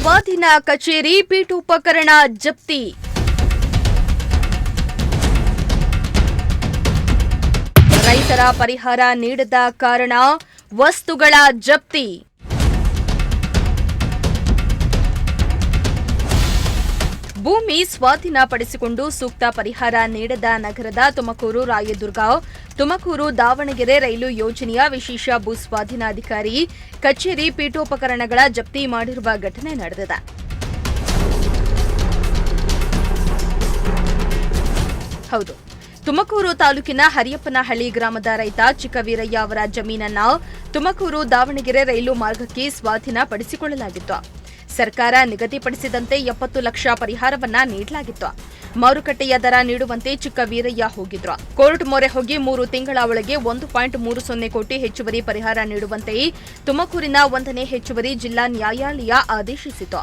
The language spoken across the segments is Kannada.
ಸ್ವಾಧೀನ ಕಚೇರಿ ಪೀಠೋಪಕರಣ ಜಪ್ತಿ. ರೈತರ ಪರಿಹಾರ ನೀಡದ ಕಾರಣ ವಸ್ತುಗಳ ಜಪ್ತಿ. ಭೂಮಿ ಸ್ವಾಧೀನಪಡಿಸಿಕೊಂಡು ಸೂಕ್ತ ಪರಿಹಾರ ನೀಡದ ನಗರದ ತುಮಕೂರು, ರಾಯದುರ್ಗ, ತುಮಕೂರು, ದಾವಣಗೆರೆ ರೈಲು ಯೋಜನೆಯ ವಿಶೇಷ ಭೂ ಸ್ವಾಧೀನಾಧಿಕಾರಿ ಕಚೇರಿ ಪೀಠೋಪಕರಣಗಳ ಜಪ್ತಿ ಮಾಡಿರುವ ಘಟನೆ ನಡೆದಿದೆ. ಹೌದು, ತುಮಕೂರು ತಾಲೂಕಿನ ಹರಿಯಪ್ಪನಹಳ್ಳಿ ಗ್ರಾಮದ ರೈತ ಚಿಕ್ಕವೀರಯ್ಯ ಅವರ ಜಮೀನನ್ನ ತುಮಕೂರು, ದಾವಣಗೆರೆ ರೈಲು ಮಾರ್ಗಕ್ಕೆ ಸ್ವಾಧೀನಪಡಿಸಿಕೊಳ್ಳಲಾಗಿತ್ತು. ಸರ್ಕಾರ ನಿಗದಿಪಡಿಸಿದಂತೆ 70 ಲಕ್ಷ ಪರಿಹಾರವನ್ನ ನೀಡಲಾಗಿತ್ತು. ಮಾರುಕಟ್ಟೆಯ ದರ ನೀಡುವಂತೆ ಚಿಕ್ಕವೀರಯ್ಯ ಹೋಗಿದ್ರು. ಕೋರ್ಟ್ ಮೊರೆ ಹೋಗಿ 3 ತಿಂಗಳ ಒಳಗೆ 1.30 ಕೋಟಿ ಹೆಚ್ಚುವರಿ ಪರಿಹಾರ ನೀಡುವಂತೆ ತುಮಕೂರಿನ 1ನೇ ಹೆಚ್ಚುವರಿ ಜಿಲ್ಲಾ ನ್ಯಾಯಾಲಯ ಆದೇಶಿಸಿತು.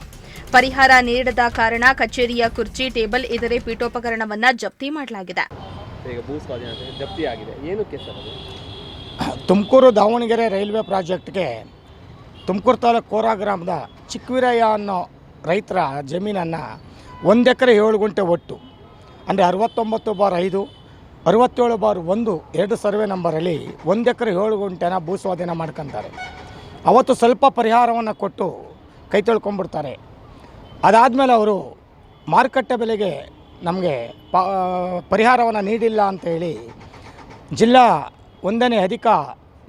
ಪರಿಹಾರ ನೀಡದ ಕಾರಣ ಕಚೇರಿಯ ಕುರ್ಚಿ, ಟೇಬಲ್, ಇತರೆ ಪೀಠೋಪಕರಣವನ್ನ ಜಪ್ತಿ ಮಾಡಲಾಗಿದೆ. ತುಮಕೂರು ದಾವಣಗೆರೆ ರೈಲ್ವೆ ಪ್ರಾಜೆಕ್ಟ್ಗೆ ತುಮಕೂರು ತಾಲೂಕು ಕೋರಾ ಗ್ರಾಮದ ಚಿಕ್ಕವೀರಯ್ಯ ಅನ್ನೋ ರೈತರ ಜಮೀನನ್ನು 1 ಎಕರೆ 7 ಗುಂಟೆ ಒಟ್ಟು ಅಂದರೆ 69/5, 67/1 2 ಸರ್ವೆ ನಂಬರಲ್ಲಿ 1 ಎಕರೆ 7 ಗುಂಟೆನ ಭೂ ಸ್ವಾಧೀನ ಮಾಡ್ಕೊತಾರೆ. ಅವತ್ತು ಸ್ವಲ್ಪ ಪರಿಹಾರವನ್ನು ಕೊಟ್ಟು ಕೈ ತೊಳ್ಕೊಂಡ್ಬಿಡ್ತಾರೆ. ಅದಾದಮೇಲೆ ಅವರು ಮಾರುಕಟ್ಟೆ ಬೆಲೆಗೆ ನಮಗೆ ಪರಿಹಾರವನ್ನು ನೀಡಿಲ್ಲ ಅಂತೇಳಿ ಜಿಲ್ಲಾ 1ನೇ ಅಧಿಕ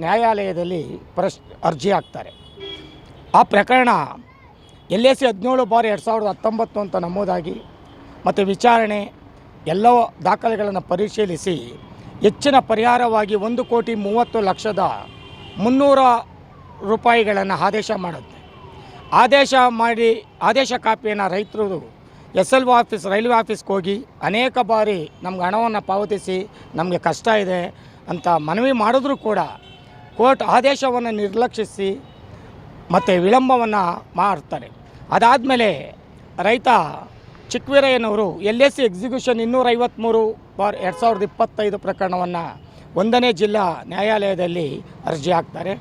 ನ್ಯಾಯಾಲಯದಲ್ಲಿ ಅರ್ಜಿ ಹಾಕ್ತಾರೆ. ಆ ಪ್ರಕರಣ LAC 17/2019 ಅಂತ ನಮೂದಾಗಿ ಮತ್ತು ವಿಚಾರಣೆ ಎಲ್ಲ ದಾಖಲೆಗಳನ್ನು ಪರಿಶೀಲಿಸಿ ಹೆಚ್ಚಿನ ಪರಿಹಾರವಾಗಿ 1,30,30,300 ರೂಪಾಯಿಗಳನ್ನು ಆದೇಶ ಮಾಡುತ್ತೆ. ಆದೇಶ ಕಾಪಿಯನ್ನು ರೈತರು SLO ಆಫೀಸ್, ರೈಲ್ವೆ ಆಫೀಸ್ಗೆ ಹೋಗಿ ಅನೇಕ ಬಾರಿ ನಮ್ಗೆ ಹಣವನ್ನು ಪಾವತಿಸಿ ನಮಗೆ ಕಷ್ಟ ಇದೆ ಅಂತ ಮನವಿ ಮಾಡಿದ್ರೂ ಕೂಡ ಕೋರ್ಟ್ ಆದೇಶವನ್ನು ನಿರ್ಲಕ್ಷಿಸಿ ಮತ್ತು ವಿಳಂಬವನ್ನು ಮಾಡ್ತಾರೆ. ಅದಾದಮೇಲೆ ರೈತ ಚಿಕ್ಕವೀರಯ್ಯನವರು LAC ಎಕ್ಸಿಕ್ಯೂಷನ್ 253/2025 ಪ್ರಕರಣವನ್ನು 1ನೇ ಜಿಲ್ಲಾ ನ್ಯಾಯಾಲಯದಲ್ಲಿ ಅರ್ಜಿ ಹಾಕ್ತಾರೆ.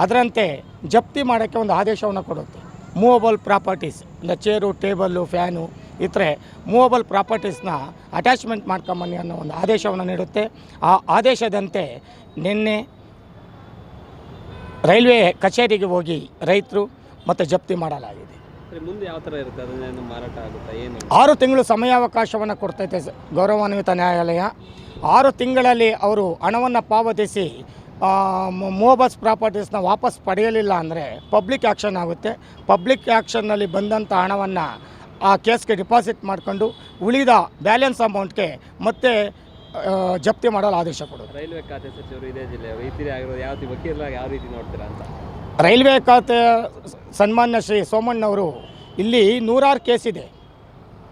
ಅದರಂತೆ ಜಪ್ತಿ ಮಾಡೋಕ್ಕೆ ಒಂದು ಆದೇಶವನ್ನು ಕೊಡುತ್ತೆ. ಮೂವಬಲ್ ಪ್ರಾಪರ್ಟೀಸ್ ಅಂದರೆ ಚೇರು, ಟೇಬಲ್ಲು, ಫ್ಯಾನು ಇತರೆ ಮೂವಬಲ್ ಪ್ರಾಪರ್ಟೀಸ್ನ ಅಟ್ಯಾಚ್ಮೆಂಟ್ ಮಾಡ್ಕೊಂಬನ್ನಿ ಅನ್ನೋ ಒಂದು ಆದೇಶವನ್ನು ನೀಡುತ್ತೆ. ಆ ಆದೇಶದಂತೆ ನಿನ್ನೆ ರೈಲ್ವೆ ಕಚೇರಿಗೆ ಹೋಗಿ ರೈತರು ಮತ್ತು ಜಪ್ತಿ ಮಾಡಲಾಗಿದೆ. ಮುಂದೆ ಯಾವ ಥರ ಇರುತ್ತೆ, ಅದನ್ನು ಮಾರಾಟ ಆಗುತ್ತೆ, ಏನು 6 ತಿಂಗಳು ಸಮಯಾವಕಾಶವನ್ನು ಕೊಡ್ತೈತೆ ಗೌರವಾನ್ವಿತ ನ್ಯಾಯಾಲಯ. 6 ತಿಂಗಳಲ್ಲಿ ಅವರು ಹಣವನ್ನು ಪಾವತಿಸಿ ಮೂವಬಲ್ಸ್ ಪ್ರಾಪರ್ಟೀಸ್ನ ವಾಪಸ್ ಪಡೆಯಲಿಲ್ಲ ಅಂದರೆ ಪಬ್ಲಿಕ್ ಆ್ಯಕ್ಷನ್ ಆಗುತ್ತೆ. ಪಬ್ಲಿಕ್ ಆ್ಯಕ್ಷನ್ನಲ್ಲಿ ಬಂದಂಥ ಹಣವನ್ನು ಆ ಕೇಸ್ಗೆ ಡಿಪಾಸಿಟ್ ಮಾಡಿಕೊಂಡು ಉಳಿದ ಬ್ಯಾಲೆನ್ಸ್ ಅಮೌಂಟ್ಗೆ ಮತ್ತೆ ಜಪ್ತಿ ಮಾಡಲು ಆದೇಶ ಕೊಡೋದು. ರೈಲ್ವೆ ಖಾತೆ ಸಚಿವರು ಇದೇ ಜಿಲ್ಲೆಯವರು ಈ ರೀತಿ ಆಗಿರೋದು ಯಾವ ರೀತಿ ನೋಡ್ತೀರಾ ಅಂತ? ರೈಲ್ವೆ ಖಾತೆ ಸನ್ಮಾನ್ಯ ಶ್ರೀ ಸೋಮಣ್ಣವರು ಇಲ್ಲಿ 100 ಕೇಸಿದೆ.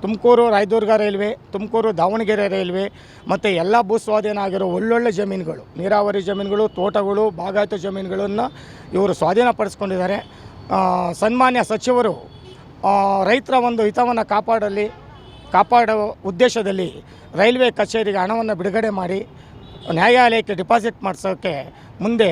ತುಮಕೂರು ರಾಯದುರ್ಗ ರೈಲ್ವೆ, ತುಮಕೂರು ದಾವಣಗೆರೆ ರೈಲ್ವೆ ಮತ್ತು ಎಲ್ಲ ಭೂ ಸ್ವಾಧೀನ ಆಗಿರೋ ಒಳ್ಳೊಳ್ಳೆ ಜಮೀನುಗಳು, ನೀರಾವರಿ ಜಮೀನುಗಳು, ತೋಟಗಳು, ಬಾಗಾಯತು ಜಮೀನುಗಳನ್ನು ಇವರು ಸ್ವಾಧೀನಪಡಿಸ್ಕೊಂಡಿದ್ದಾರೆ. ಸನ್ಮಾನ್ಯ ಸಚಿವರು ರೈತರ ಒಂದು ಹಿತವನ್ನು ಕಾಪಾಡುವ ಉದ್ದೇಶದಲ್ಲಿ ರೈಲ್ವೆ ಕಚೇರಿಗೆ ಹಣವನ್ನು ಬಿಡುಗಡೆ ಮಾಡಿ ನ್ಯಾಯಾಲಯಕ್ಕೆ ಡಿಪಾಸಿಟ್ ಮಾಡಿಸೋಕ್ಕೆ ಮುಂದೆ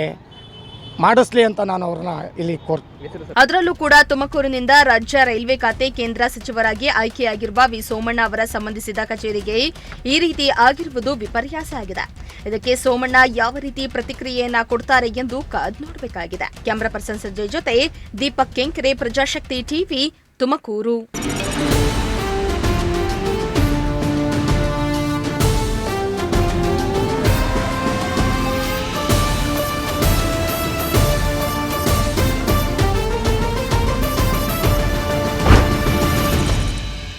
ಮಾಡಿಸ್ಲಿ ಅಂತ ನಾನು ಅವ್ರನ್ನ ಇಲ್ಲಿ ಕೋರ್ತೀನಿ. ಅದರಲ್ಲೂ ಕೂಡ ತುಮಕೂರಿನಿಂದ ರಾಜ್ಯ ರೈಲ್ವೆ ಖಾತೆ ಕೇಂದ್ರ ಸಚಿವರಾಗಿ ಆಯ್ಕೆಯಾಗಿರುವ ವಿ ಸೋಮಣ್ಣ ಅವರ ಸಂಬಂಧಿಸಿದ ಕಚೇರಿಗೆ ಈ ರೀತಿ ಆಗಿರುವುದು ವಿಪರ್ಯಾಸ ಆಗಿದೆ. ಇದಕ್ಕೆ ಸೋಮಣ್ಣ ಯಾವ ರೀತಿ ಪ್ರತಿಕ್ರಿಯೆಯನ್ನ ಕೊಡ್ತಾರೆ ಎಂದು ಕಾದು ನೋಡಬೇಕಾಗಿದೆ. ಕ್ಯಾಮರಾ ಪರ್ಸನ್ ಸಂಜಯ್ ಜೊತೆ ದೀಪಕ್ ಕೆಂಕರೆ, ಪ್ರಜಾಶಕ್ತಿ ಟಿವಿ, ತುಮಕೂರು.